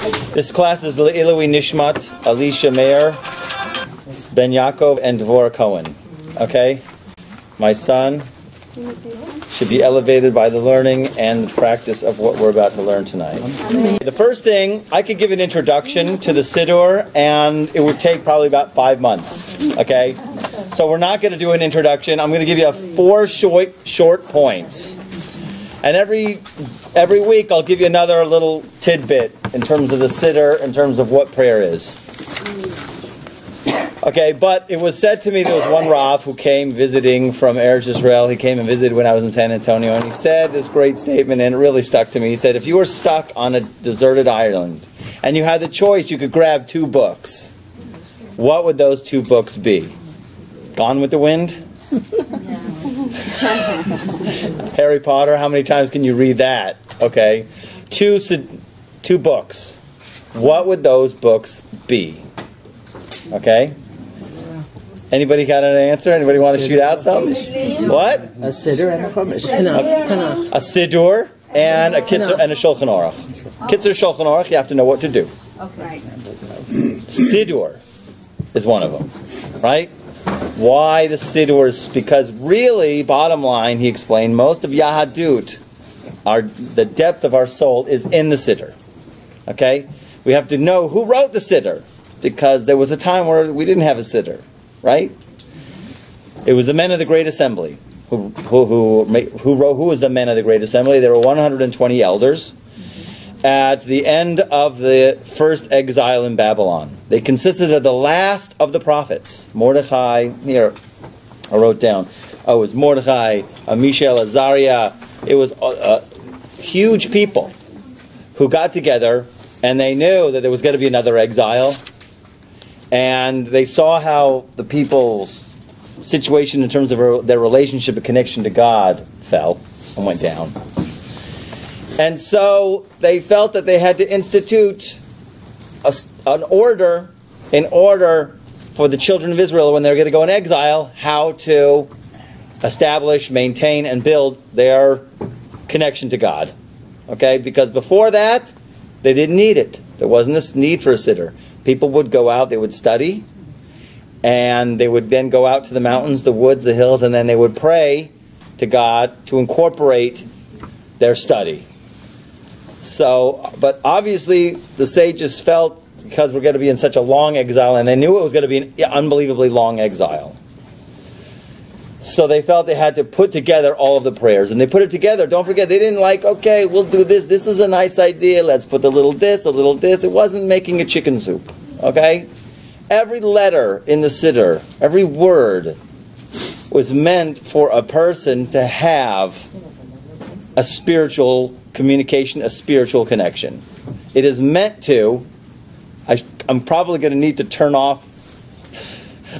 This class is Le'ilui Nishmat, Alicia Meir, Ben Yaakov, and Rabbi Cohen. Okay? My son should be elevated by the learning and the practice of what we're about to learn tonight. The first thing, I could give an introduction to the siddur, and it would take probably about 5 months. Okay? So we're not going to do an introduction. I'm going to give you 4 short points. And every week I'll give you another little tidbit in terms of the siddur, in terms of what prayer is. Okay, but it was said to me, there was one Rav who came visiting from Eretz Israel. He came and visited when I was in San Antonio, and he said this great statement, and it really stuck to me. He said, if you were stuck on a deserted island, and you had the choice, you could grab 2 books. What would those 2 books be? Gone with the Wind? Harry Potter, how many times can you read that? Okay. 2 books. What would those books be? Okay. Anybody got an answer? Anybody want to shoot out something? What? A siddur and a chumash. A siddur and a kitzur and a shulchan aruch. Kitzur shulchan aruch, you have to know what to do. Okay. Siddur is one of them, right? Why the siddurs? Because really, bottom line, he explained, most of Yahadut, the depth of our soul is in the siddur. Okay? We have to know who wrote the siddur, because there was a time where we didn't have a siddur, right? It was the men of the Great Assembly. Who was the men of the Great Assembly? There were 120 elders at the end of the first exile in Babylon. They consisted of the last of the prophets. Mordechai, here, I wrote down. Oh, it was Mordechai, Mishael, Azariah. It was huge people who got together, and they knew that there was going to be another exile. And they saw how the people's situation in terms of their relationship and connection to God fell and went down. And so they felt that they had to institute an order in order for the children of Israel, when they were going to go in exile, how to establish, maintain, and build their connection to God. Okay? Because before that, they didn't need it. There wasn't this need for a siddur. People would go out, they would study, and they would then go out to the mountains, the woods, the hills, and then they would pray to God to incorporate their study. So, but obviously the sages felt, because we're going to be in such a long exile, and they knew it was going to be an unbelievably long exile. So they felt they had to put together all of the prayers. And they put it together. Don't forget, they didn't like, okay, we'll do this. This is a nice idea. Let's put a little this, a little this. It wasn't making a chicken soup. Okay? Every letter in the siddur, every word, was meant for a person to have a spiritual communication, a spiritual connection. It is meant to, I'm probably going to need to turn off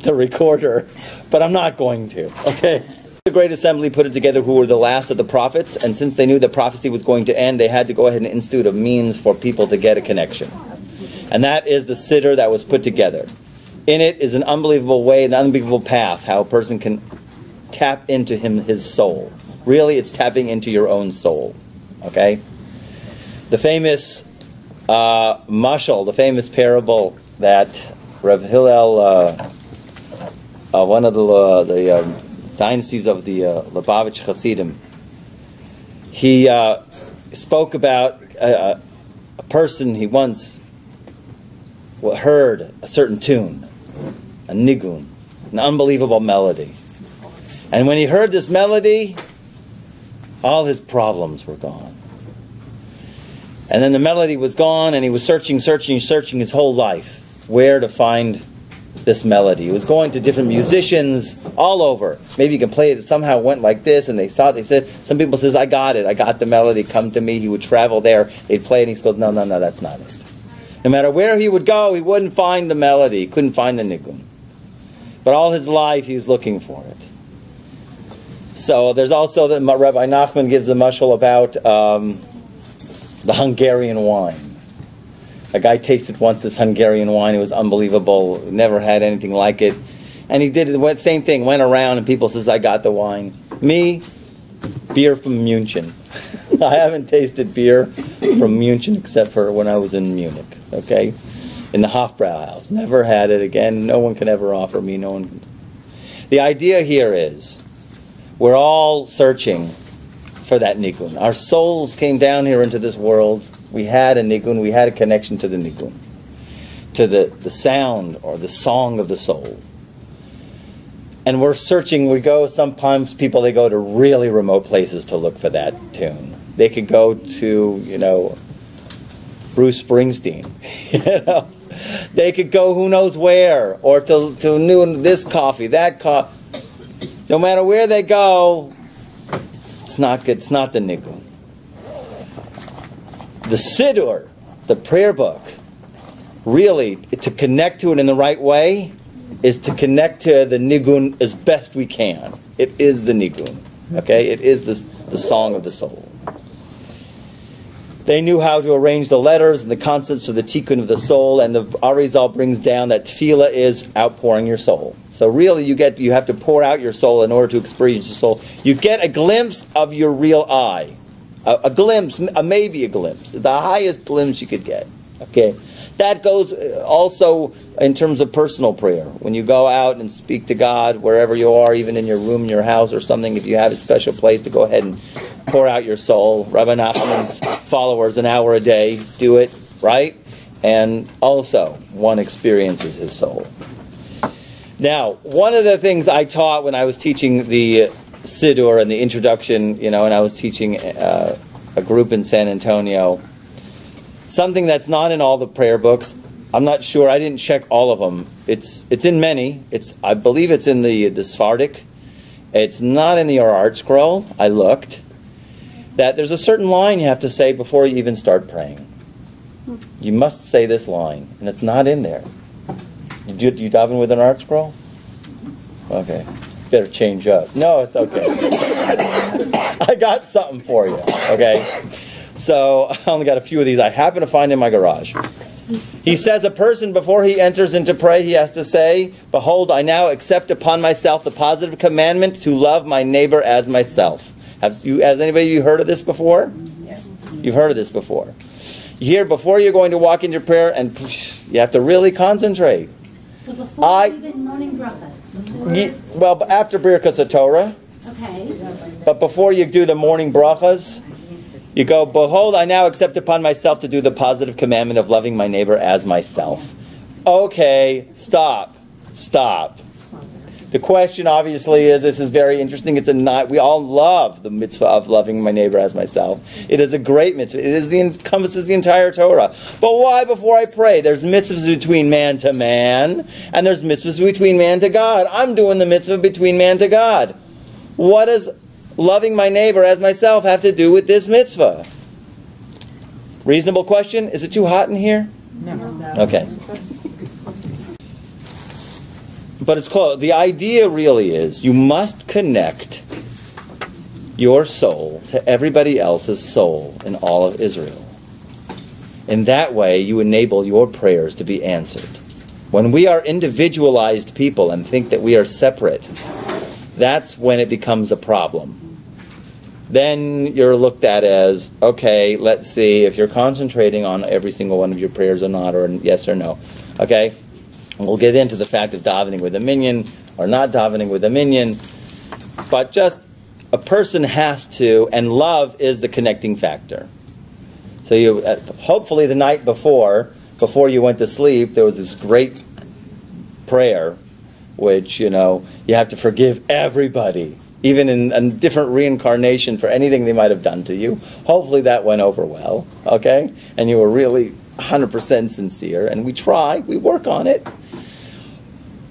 the recorder, but I'm not going to. Okay? The Great Assembly put it together, who were the last of the prophets, and since they knew that prophecy was going to end, they had to go ahead and institute a means for people to get a connection. And that is the siddur that was put together. In it is an unbelievable way, an unbelievable path, how a person can tap into his soul. Really, it's tapping into your own soul. Okay? The famous mashal, the famous parable that Rav Hillel, one of the dynasties of the Lubavitch Hasidim, he spoke about a person he once heard a certain tune, a nigun, an unbelievable melody. And when he heard this melody, all his problems were gone. And then the melody was gone, and he was searching his whole life where to find this melody. He was going to different musicians all over. Maybe you can play it. Somehow it went like this, and they said, some people says, I got it. I got the melody. Come to me. He would travel there. They'd play it, and he goes, no, that's not it. No matter where he would go, he wouldn't find the melody. He couldn't find the nigun. But all his life, he was looking for it. So there's also, Rabbi Nachman gives the mashal about the Hungarian wine. A guy tasted once this Hungarian wine. It was unbelievable. Never had anything like it. And he did the same thing. Went around and people says, I got the wine. Me, Beer from München. I haven't tasted beer from München except for when I was in Munich, okay? In the Hofbrauhaus. Never had it again. No one can ever offer me. No one can. The idea here is we're all searching for that nigun. Our souls came down here into this world. We had a nigun. We had a connection to the nigun, to the sound or the song of the soul. And we're searching. We go, sometimes people, they go to really remote places to look for that tune. They could go to, Bruce Springsteen. They could go who knows where, or to this coffee, that coffee. No matter where they go, it's not good. It's not the nigun. The siddur, the prayer book, really, to connect to it in the right way, is to connect to the nigun as best we can. It is the nigun. Okay? It is the song of the soul. They knew how to arrange the letters and the concepts of the tikkun of the soul, and the Arizal brings down that tefillah is outpouring your soul. So really you have to pour out your soul in order to experience your soul. You get a glimpse of your real I. A glimpse, maybe a glimpse. The highest glimpse you could get. Okay? That goes also in terms of personal prayer. When you go out and speak to God, wherever you are, even in your room, in your house or something, if you have a special place to go ahead and pour out your soul. Rabbi Nachman's followers, an hour a day, do it, right? And also, one experiences his soul. Now, one of the things I taught when I was teaching the siddur and the introduction, and I was teaching a group in San Antonio, something that's not in all the prayer books. I'm not sure. I didn't check all of them. It's in many. I believe it's in the Sephardic. It's not in the Art Scroll. I looked. That there's a certain line you have to say before you even start praying. You must say this line, and it's not in there. Do you daven with an Art Scroll? Okay. Better change up. No, it's okay. I got something for you. Okay. So I only got a few of these I happen to find in my garage. He says a person, before he enters into pray, he has to say, "Behold, I now accept upon myself the positive commandment to love my neighbor as myself." Has anybody of you heard of this before? Yeah. You've heard of this before. Here, before you're going to walk into prayer, and you have to really concentrate. So before even morning brachas? Well, after Birkas Torah. Okay. But before you do the morning brachas, you go, "Behold, I now accept upon myself to do the positive commandment of loving my neighbor as myself." Okay, stop. The question obviously is, this is very interesting. We all love the mitzvah of loving my neighbor as myself. It is a great mitzvah. It encompasses the entire Torah. But why before I pray? There's mitzvahs between man to man, and there's mitzvahs between man to God. I'm doing the mitzvah between man to God. What does loving my neighbor as myself have to do with this mitzvah? Reasonable question. Is it too hot in here? No. Okay. But it's close. The idea really is you must connect your soul to everybody else's soul in all of Israel. In that way, you enable your prayers to be answered. When we are individualized people and think that we are separate, that's when it becomes a problem. Then you're looked at as, okay, let's see if you're concentrating on every single one of your prayers or not, or yes or no. Okay? And we'll get into the fact of davening with a minyan or not davening with a minyan. But just a person has to, and love is the connecting factor. So you, hopefully the night before you went to sleep, there was this great prayer, which, you have to forgive everybody, even in a different reincarnation for anything they might have done to you. Hopefully that went over well, okay? And you were really 100% sincere, and we work on it.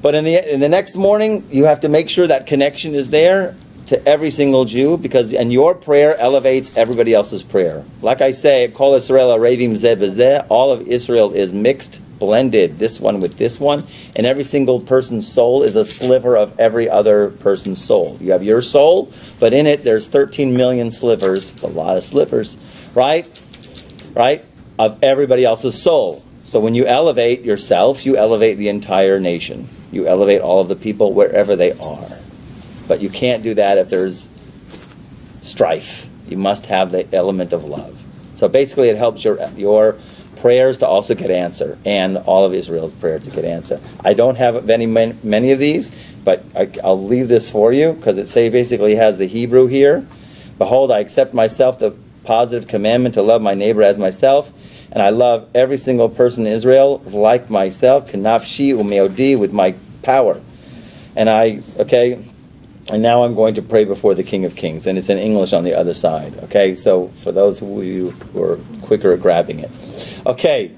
But in the next morning, you have to make sure that connection is there to every single Jew, and your prayer elevates everybody else's prayer. Like I say, Kol Yisrael Arevim Zeh B'Zeh, all of Israel is mixed, blended, this one with this one, and every single person's soul is a sliver of every other person's soul. You have your soul, but in it there's 13 million slivers. It's a lot of slivers, right? Of everybody else's soul. So when you elevate yourself, you elevate the entire nation. You elevate all of the people wherever they are. But you can't do that if there's strife. You must have the element of love. So basically it helps your prayers to also get answer, and all of Israel's prayers to get answer. I don't have many of these, but I'll leave this for you, because it basically has the Hebrew here. Behold, I accept myself the positive commandment to love my neighbor as myself, and I love every single person in Israel like myself, kanafshi umeodi, with my power. And now I'm going to pray before the King of Kings, and it's in English on the other side. Okay, so for those of you who are quicker at grabbing it. Okay,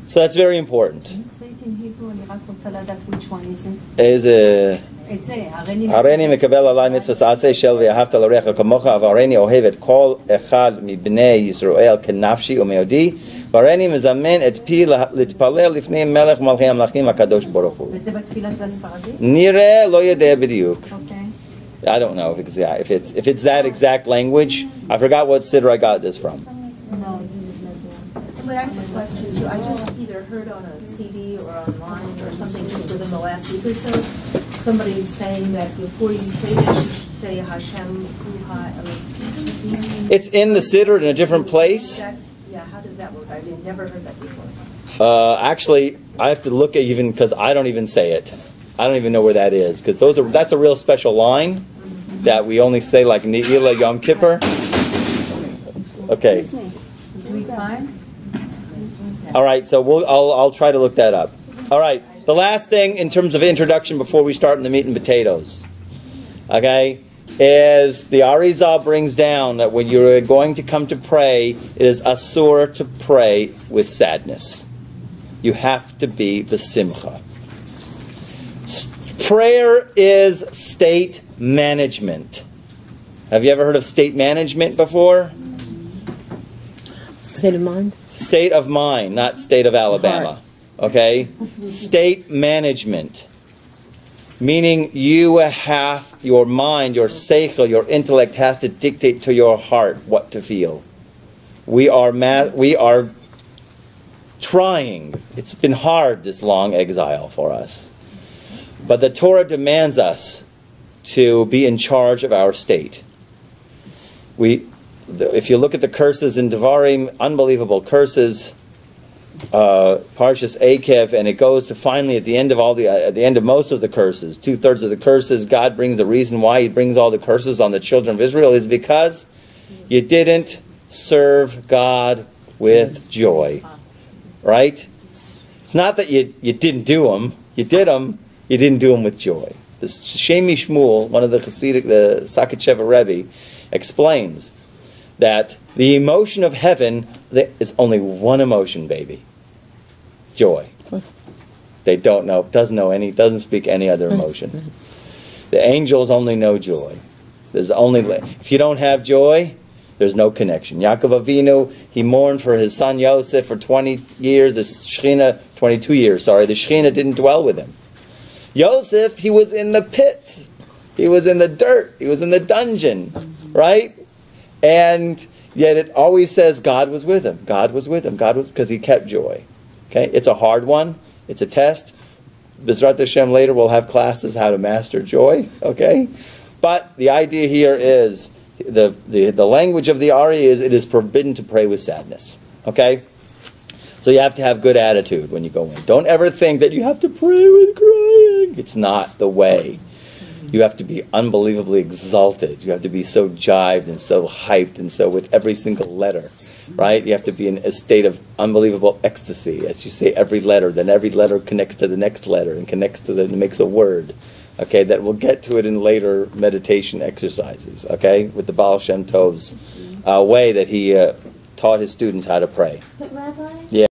so that's very important. Can you say it in Hebrew? אני רק רוצה לדעת which one is it? איזה... את זה, הריני הריני מקבל עלי מצוות עשה של ואהבת לרעך כמוך, והריני אוהב את כל אחד מבני ישראל כנפשי ומאודי, והריני מזמן את פי להתפלל לפני מלך מלכי המלכים הקדוש ברוך הוא. וזה בתפילה של הספרדים? נראה, לא יודע בדיוק. Okay. I don't know if it's that exact language. I forgot what siddur I got this from. No, this is not one. But I have a question too. I just either heard on a CD or online or something just within the last week or so, somebody saying that before you say this, you should say Hashem Kuha Elohim. It's in the siddur in a different place. How does that work? I never heard that before. Actually, I have to look at even, because I don't even say it. I don't even know where that is, because that's a real special line that we only say like Ne'ilah Yom Kippur. Okay. All right, so I'll try to look that up. All right, the last thing in terms of introduction before we start in the meat and potatoes, okay, is the Arizal brings down that when you're going to come to pray, it is asur to pray with sadness. You have to be b'simcha. Prayer is state management. Have you ever heard of state management before? State of mind? State of mind, not state of Alabama. Okay? State management. Meaning you have, your mind, your seichel, your intellect has to dictate to your heart what to feel. We are trying. It's been hard, this long exile for us. But the Torah demands us to be in charge of our state. If you look at the curses in Devarim, unbelievable curses, Parshas Akev, and it goes to finally at the end of most of the curses, 2/3 of the curses, God brings the reason why He brings all the curses on the children of Israel is because you didn't serve God with joy, right? It's not that you didn't do them, you did them. You didn't do them with joy. The Shemi Shmuel, one of the Hasidic, the Sakacheva Rebbe, explains that the emotion of heaven is only one emotion, baby. Joy. They doesn't speak any other emotion. The angels only know joy. If you don't have joy, there's no connection. Yaakov Avinu, he mourned for his son Yosef for 20 years. The Shechina, 22 years, sorry. The Shechina didn't dwell with him. Yosef, he was in the pit. He was in the dirt. He was in the dungeon. Right? And yet it always says God was with him. God was with him. Because he kept joy. Okay? It's a hard one. It's a test. B'ezrat Hashem later we'll have classes how to master joy. Okay? But the idea here is, the language of the Ari is, it is forbidden to pray with sadness. Okay? So you have to have good attitude when you go in. Don't ever think that you have to pray with crying. It's not the way. You have to be unbelievably exalted. You have to be so jived and so hyped and so with every single letter. Right? You have to be in a state of unbelievable ecstasy. As you say every letter, then every letter connects to the next letter and makes a word. Okay, that we'll get to it in later meditation exercises. Okay, with the Baal Shem Tov's way that he taught his students how to pray. But Rabbi? Yeah.